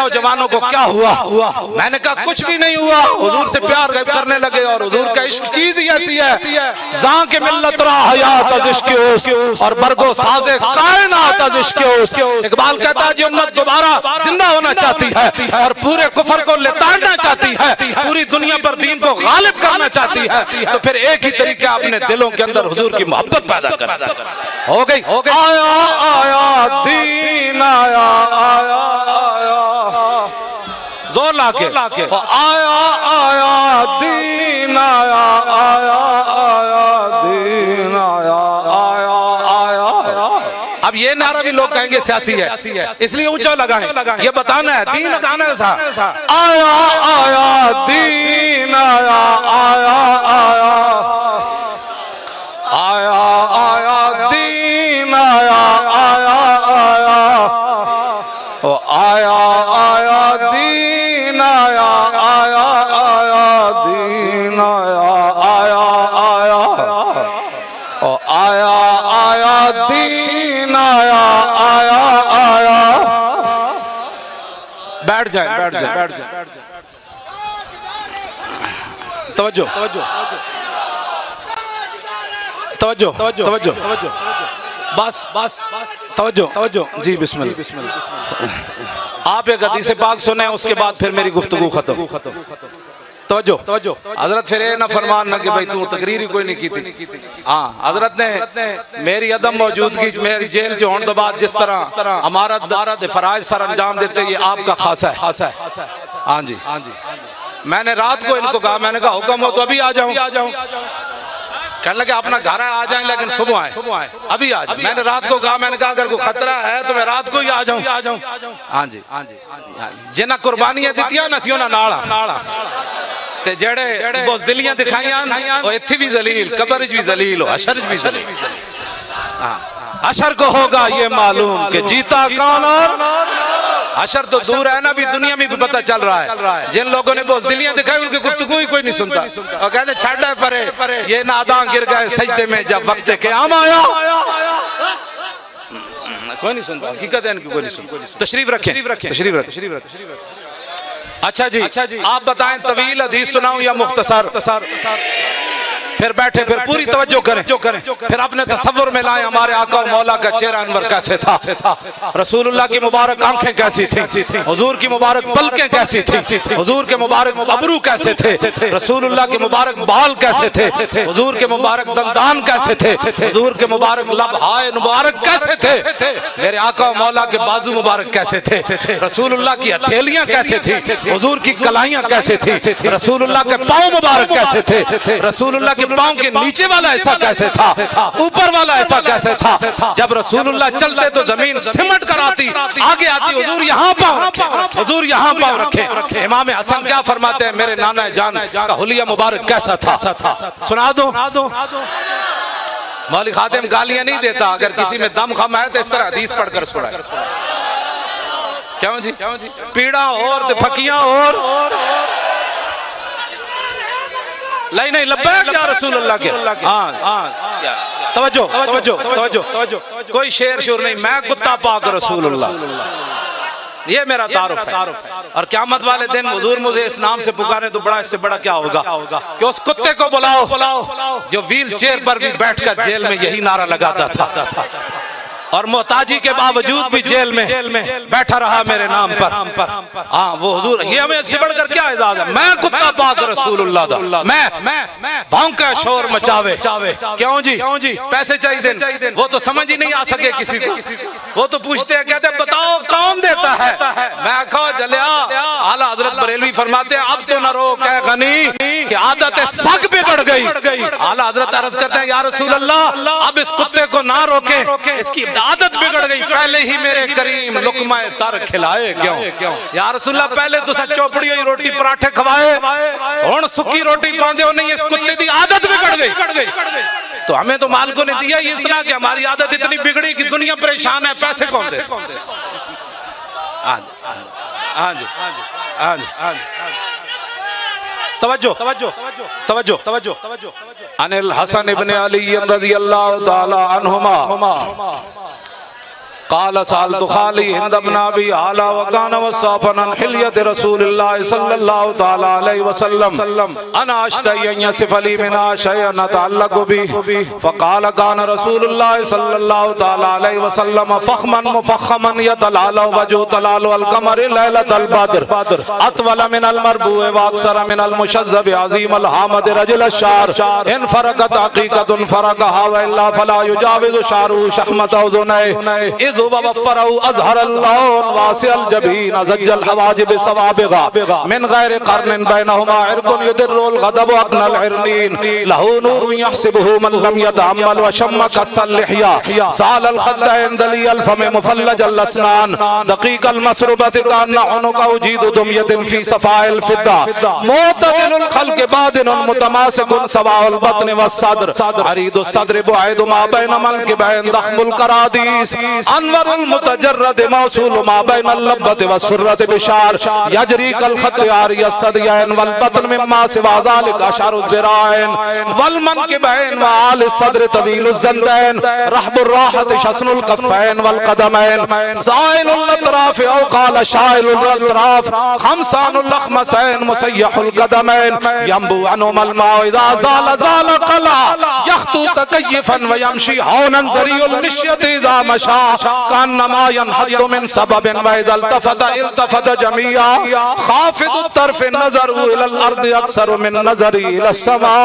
जवानों को क्या हुआ? मैंने कहा कुछ भी नहीं हुआ, हुजूर से प्यार करने लगे और हुजूर का इश्क चीज ही ऐसी है, जां के मिल्लत रा हयात अज इश्क और बरगो साजे कायनात अज इश्क। इकबाल कहता है, जो उम्मत दोबारा जिंदा होना चाहती है और पूरे कुफर को लेताड़ना चाहती है, पूरी दुनिया पर दीन को गालिब करना चाहती है, तो फिर एक ही तरीका अपने दिलों के अंदर हुजूर की मोहब्बत पैदा कर। हो गई आया आया दीन आया आया जोर लाके आया आया दीन आया आया आया दीन आया आया आया। अब ये नारा भी लोग कहेंगे सियासी है, इसलिए ऊंचा लगाएं। ये बताना है दीन गाना ऐसा आया आया दीन आया आया आया आया आया दीन आया आया आया ओ आया आया दीन आया आया आया दीन आया आया आया ओ आया आया दीन आया आया आया। बैठ जाए। तवज्जो बस तवज्जो जी बिस्मिल्लाह। आप एक हदीस पाक सुने, उसके बाद फिर मेरी गुफ्तगू खत्म। तवज्जो हजरत फिर ना फरमान ना कि भाई तू तकरीर ही कोई नहीं की थी। हाँ, हजरत ने मेरी अदम मौजूदगी मेरी जेल जो होने के बाद जिस तरह हमारा फराइज सर अंजाम देते, ये आपका खासा है। हाँ जी, मैंने रात को इनको कहा, मैंने कहा हुक्म हो तो अभी आ जाऊं। कहने लगे अपना घर है आ जाए, लेकिन सुबह आए अभी आ जाए। मैंने रात को कहा, मैंने कहा अगर कोई खतरा है तो मैं रात को ही आ जाऊं। हाँ जी, जिन्हें कुर्बानियां दितियां ना सी उन्हां नाल ते जेड़े बुज़दिलियां दिखाइयां वो इत्थे भी जलील, कब्र भी जलील, हशर भी जलील। हशर को होगा ये मालूम कि जीता कौन और हशर तो दूर है ना, भी दुनिया में भी पता चल रहा है। जिन लोगों ने बुज़दिलियां दिखाई उनकी गुफ्तगू ही कोई नहीं सुनता और कहते छड़ परे ये नादां गिर गए सजदे में जब वक्त क़याम आया। कोई नहीं सुनता, हकीकत है इनकी कोई नहीं सुनता। तशरीफ रखें। अच्छा जी, आप बताएं तवील हदीस सुनाऊं या मुख्तसर? फिर बैठे, फिर पूरी तवज्जो करें, फिर अपने तसव्वुर में लाएं हमारे आका मौला का चेहरा अनवर कैसे था, रसूलुल्लाह की मुबारक आंखें कैसी थी, हुजूर की मुबारक पलकें कैसी थी, हुजूर के मुबारक अबरू कैसे थे, रसूलुल्लाह के मुबारक बाल कैसे थे, हुजूर के मुबारक दंदान कैसे थे, हुजूर के मुबारक लबहाए मुबारक कैसे थे, मेरे आका मौला के बाजू मुबारक कैसे थे, रसूलुल्लाह की हथेलियां कैसे थी, हुजूर की कलाइयां कैसे थी, रसूलुल्लाह के पाँव मुबारक कैसे थे, रसूलुल्लाह के पाँव के नीचे वाला ऐसा कैसे था, ऊपर वाला ऐसा कैसे था। जब रसूलुल्लाह चलते तो जमीन सिमट कर आती, आगे आती, हुजूर यहाँ पाँव रखे, हुजूर यहाँ पाँव रखे। इमाम हसन क्या फरमाते हैं, मेरे नाना जान का हुलिया मुबारक कैसा था, सुना दो। मौलवी खातिम गालियां नहीं देता, अगर किसी में दम खम है तो इस तरह हदीस पढ़कर सुनाए। क्यों जी? पीड़ा और फकियां और नहीं लब्बैक या रसूलुल्लाह के। तवज्जो कोई शेर शोर नहीं, मैं कुत्ता पाक रसूलुल्लाह, ये मेरा तारुफ है। और क़यामत वाले दिन हुजूर मुझे इस नाम से पुकारे तो बड़ा, इससे बड़ा क्या होगा कि उस कुत्ते को बुलाओ जो व्हील चेयर पर भी बैठकर जेल में यही नारा लगाता था और मोहताजी के बावजूद भी जेल में बैठा रहा मेरे नाम पर। हाँ, वो हुजूर, ये हमें इससे बढ़कर क्या एजाज है, मैं कुत्ता पाक रसूलुल्लाह दा, मैं भौंके शोर मचावे। क्यों जी? पैसे चाहिए, वो तो समझ ही नहीं आ सके किसी को। वो तो पूछते हैं, कहते बताओ कौन देता है। मैं कहा जलिया, आला हजरत बरेलवी फरमाते हैं अब तो न रोक है गनी कि आदत सग पे बढ़ गई। आला हजरत अर्ज करते हैं, या रसूल अल्लाह अब इस कुत्ते को ना रोके, इसकी आदत बिगड़ गई, पहले ही मेरे करीम लुकमा तर खिलाए क्यों। या रसूलल्लाह पहले तो चौपड़ी हुई रोटी पराठे खवाए, हुण सुक्की रोटी पांदे हो नहीं, इस कुत्ते की आदत बिगड़ गई। तो हमें तो मालिकों ने दिया ही इतना कि हमारी आदत इतनी बिगड़ी कि दुनिया परेशान है, पैसे कौन दे। तवज्जो अनिल हसन इब्ने अली रज़ियल्लाहु ताला अन्हुमा काल साल तो खाली हिंद इब्न अबी आला वकान वसाफन हिलियत रसूलुल्लाह सल्लल्लाहु तआला अलैहि वसल्लम अना अश्तई यसिफ अली मिना शयअन तअल्लक़ु बि फकाल कान रसूलुल्लाह सल्लल्लाहु तआला अलैहि वसल्लम फखमन मुफखमन यतलालु वजु तलालु अल कमर लैलतल बद्र अतवल मिन अल मरबूअ व अक्सर मिन अल मुशज़्ज़ब अज़ीम अल हामद रजुल अश्शार इन फरकत हकीकतुन फरकहा व इल्ला फला युजाविज़ु शारु शहमत उज़ुनै इज़ वफ़रहु अज़हर अल्लाह वासिअल जबीन अज़ज्जल हवाजिब सवाबिगा मिन गैर क़र्निन बैनहुमा इरकुन युदिर्रुल गदब अक़नल इरनीन लहू नूरुन यहसिबुहु मन लम यतअम्मल व शम्म कस्सल लिहया सालल खद्दैन दलियल फम मुफल्लजल अस्नान दक़ीक़ल मसरुबत कान्ना उनुका उजीदु दुमयतिन फी सफ़ाइल फिद्दा मुतदिलुल खल्क़ बादिनुन मुतमासिकुन सवाउल बत्न वस्सद्र अरीदुस सद्र बुआइदु मा बैन मनकिबैन दख़्मुल करादीस अनवरुल मुतजर्रद मौसूल मा बैन अल-लब्बति वस्सुर्रति बिशार यजरी कल खत्यार यस्सदियैन वल बत्न मिम्मा सिवा ज़ालिका शारुज़ ज़िराइन वल मनकिबैन व आल सद्र तवीलुज़ ज़न्दैन रहबुर राहत शस्नुल कफ़ैन वल क़दमैन ज़ाइलुल अतराफ औ क़ाल शाइलुल अतराफ खमसानुल अख़मसैन मुसय्यहुल क़दमैन यंबु अनुमल माउ इज़ा ज़ाल ज़ाल क़ला यख्तु तकय्यफन व यमशी हौनन ज़रियुल मिश्यत इज़ा मशा कान्नमा यनहद्दु मिन सबबिन व इज़ा इल्तफत जमीआ खाफ़िदुत तर्फ़ नज़रु इलल अर्दि अक्सरु मिन नज़री इलस समा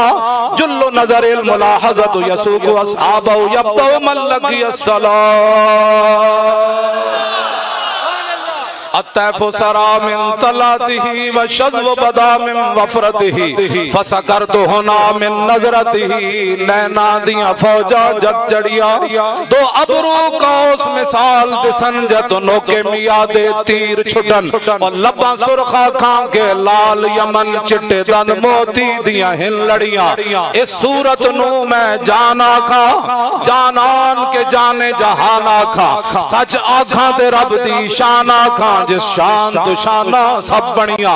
जुल्लु नज़रिल मुलाहज़तु यसूक़ु अस्हाबहु यब्दउ मन लक़ियस सलाम अत्तैफ़ु सरा मिन तलातिही व शज़्व बदा मिन वफ़रतिही फसकरतु हुना मिन नज़रतिही नैना दिया फौजा जद चढ़िया दो अबरू कौस मिसाल दिसन जद नोके मिया दे तीर छुटन और लब्बां सुरखा खां के लाल यमन चिट्टे दन मोती दिया हिन लड़ियां इस सूरत नू मैं जाना खा जानान के जाने जहाना खा सच आखां दे रब दी शाना खा जिस शान तो शाना सब बनिया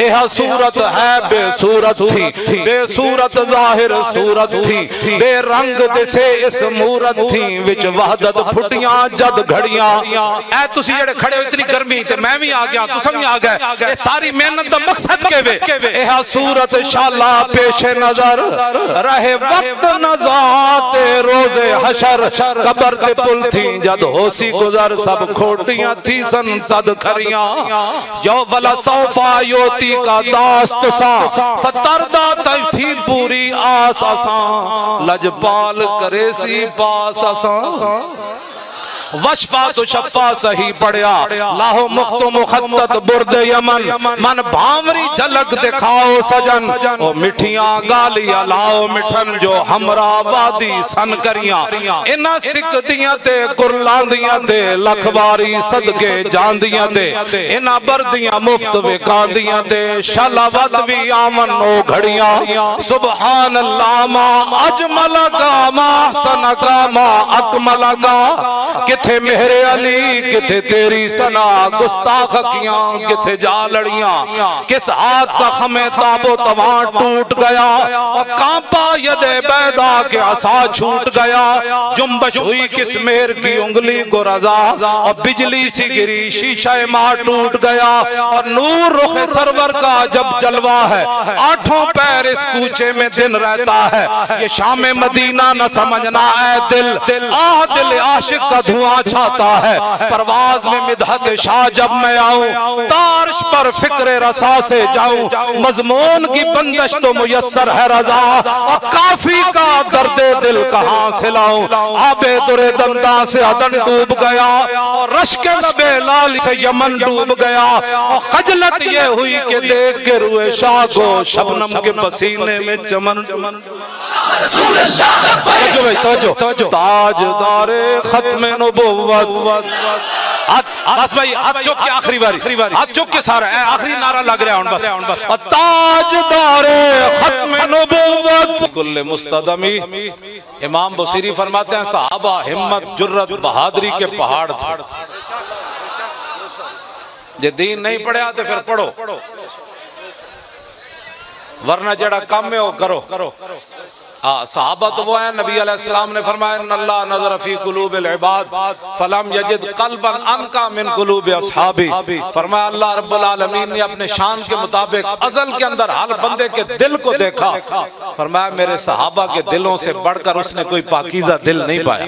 यह सूरत है बेसूरत थी बेसूरत जाहिर सूरत थी बेरंग दिसे इस मूरत थी विच वहदत फुटियां जद घड़ियां ऐ तुसी जेड़े खड़े हो इतनी गर्मी ते मैं भी आ गया तुम भी आ गए ये सारी मेहनत दा मकसद के वे यह सूरत शाला पेशे नजर रहे वक्त नजात रोजे हशर कब्र ते पुल थी जद होसी गुजर सब खोटियां थी सन सद खरियां यो वला सौफा योती का दास्त सा फतरदा थी पूरी आस आसा लजपाल करे सी पास आसा वशफा तो शफा सही पड़िया लाहो मुख्तो मुखत्तत बुर्द यमन मन भावरी झलक दिखाओ सजन ओ मिठियां गालियां लाओ मिठन जो हमरा वादी सन करियां इना सिकदियां ते कुरलांदियां ते लखबारी सदके जांदियां ते इना बरदियां मुफ्त विकांदियां ते शलावत भी आमन ओ घड़ियां सुभान अल्लाह मा अजमल का मा सन का मा अकमल का किथे मेहरे अली किथे तेरी सना गुस्ताख अखियां किथे जा लड़ियां किस हाथ का खमे ताबो तवा टूट गया और कांपा यदे बैदा के आसा छूट गया जुम्बश हुई किस मेहर की उंगली को रजा और बिजली सी गिरी शीशा मार टूट गया और नूर रुख सरवर का जब जलवा है आठों पैर इस कूचे में दिन रहता है ये शाम मदीना न समझना है दिल आह दिल आशिक का धुआं छाता है परवाज में मिदहत शाह जब मैं आऊं तारिश पर फिक्र रसा से जाऊं मजमून की बंदिश तो मुयस्सर है रजा और काफी का दर्दे दिल कहां से लाऊं आबे दुरे दंदा से अदन डूब गया और रश्के नबे लाल से यमन डूब गया और खजलत ये हुई कि देख के रुए शाह को शबनम के पसीने में चमन ताजदारे खत्म नबुव्वत बस भाई हाथ चुक के आखिरी बारी हाथ चुक के सारा आखिरी नारा लग रहा है बस ताजदारे खत्म नबुव्वत कुल्ले मुस्तदमी इमाम बुसीरी फरमाते हैं सहाबा हिम्मत जुर्रत बहादुरी के पहाड़ थे जे दीन नहीं पढ़िया तो फिर पढ़ो वरना जड़ा काम है वो करो सहाबा तो वो है, नबी अलैहिस्सलाम ने फरमाया अल्लाह नज़र फी कुलूबिल इबाद फलम यजिद क़ल्बन अनका मिन कुलूबि अस्हाबी। फरमाया अल्लाह रब्बुल आलमीन ने अपने शान के मुताबिक अज़ल के अंदर हर बंदे के दिल को देखा। फरमाया मेरे सहाबा के दिलों से बढ़कर उसने कोई पाकीज़ा दिल नहीं पाया।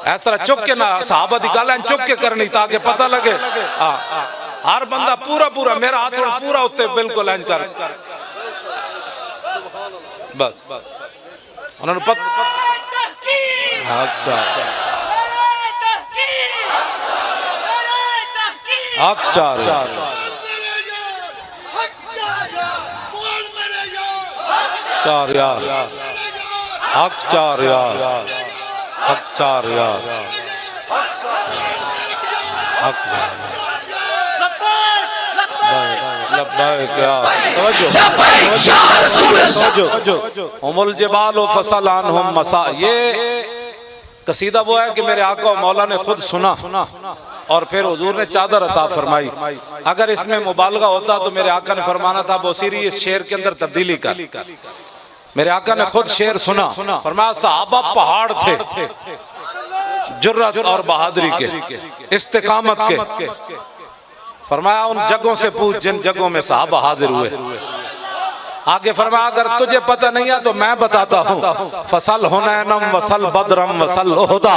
इस तरह चुक के ना सहाबा दी गल चुक के करनी ताकि पता लगे। हर बंदा पूरा पूरा मेरा हाथ पूरा उत्ते बिल्कुल इंज कर बस उन्होंने ये कसीदा वो है कि मेरे आका मौला ने खुद सुना और फिर हुजूर ने चादर अता फरमाई। अगर इसमें मुबालगा होता तो मेरे आका ने फरमाना था बोसीरी इस शेर के अंदर तब्दीली कर। मेरे आका ने खुद शेर सुना, फरमाया सहाबा पहाड़ थे जुर्रत और बहादुरी के, इस्तिकामत के। फरमाया उन जगहों से पूछ जिन जगहों में सहाबा हाजिर हुए। आगे फरमाया अगर तुझे पता नहीं है तो मैं बताता हूँ। फसल हुनैनम वसल बदरम वसल उहदा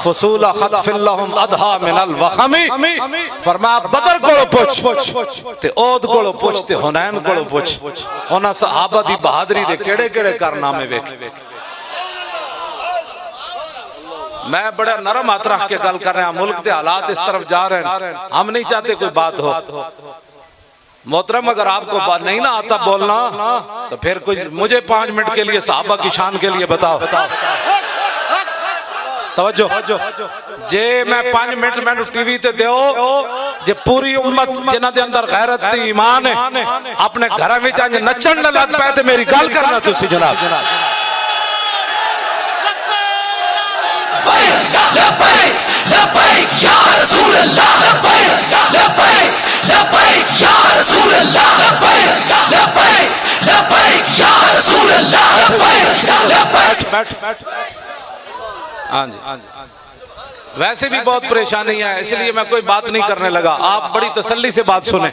फसूल खतफिल्लहुम अधा मिनल वखमी। फरमाया बदर कोलो पूछ ते ओद कोलो पूछ ते हुनैन कोलो पूछ। उन्हां सहाबा दी बहादुरी दे केड़े-केड़े कारनामे वेख। मैं बड़ा नरम हाथ रख के गल कर रहा, मुल्क के हालात इस तरफ जा रहे हैं, हम नहीं चाहते कोई बात हो। मोहतरम अगर आपको बात नहीं ना आता बोलना तो फिर कुछ मुझे 5 मिनट के लिए सहाबा की शान के लिए बताओ। तवज्जो जे मैं 5 मिनट मैंने टीवी ते दो जे पूरी उम्मत जिन्हां दे अंदर गैरत ते ईमान है अपने घर में जाके नचन न लग पाए तो मेरी गल करना तुसी जनाब। वैसे भी बहुत परेशानी है इसलिए मैं कोई बात नहीं करने लगा। आप बड़ी तसल्ली से बात सुने,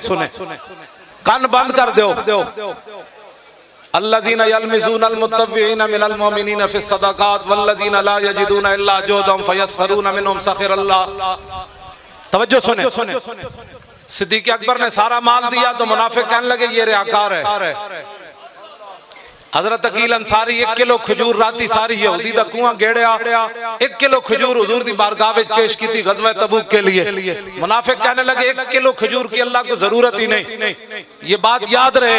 कान बंद कर दो। अल्लज़ीना यल्मिज़ूनल मुत्तव्विईना मिनल मुमिनीना फ़िस सदक़ात वल्लज़ीना ला यजिदूना इल्ला जुहदम फ़यस्ख़रूना मिनहुम सख़िरल्लाह। तवज्जो सुने। सिद्दीक़ अकबर ने सारा माल दिया तो मुनाफिक कहने लगे ये रियाकार है। हज़रत अकील अंसारी 1 किलो खजूर राती सारी यहूदी दा कुआं गेड़िया 1 किलो खजूर हुजूर दी बारगाह विच पेश की थी गज़वा तबूक के लिए। मुनाफिक कहने लगे 1 किलो खजूर की अल्लाह को जरूरत ही नहीं। ये बात याद रहे।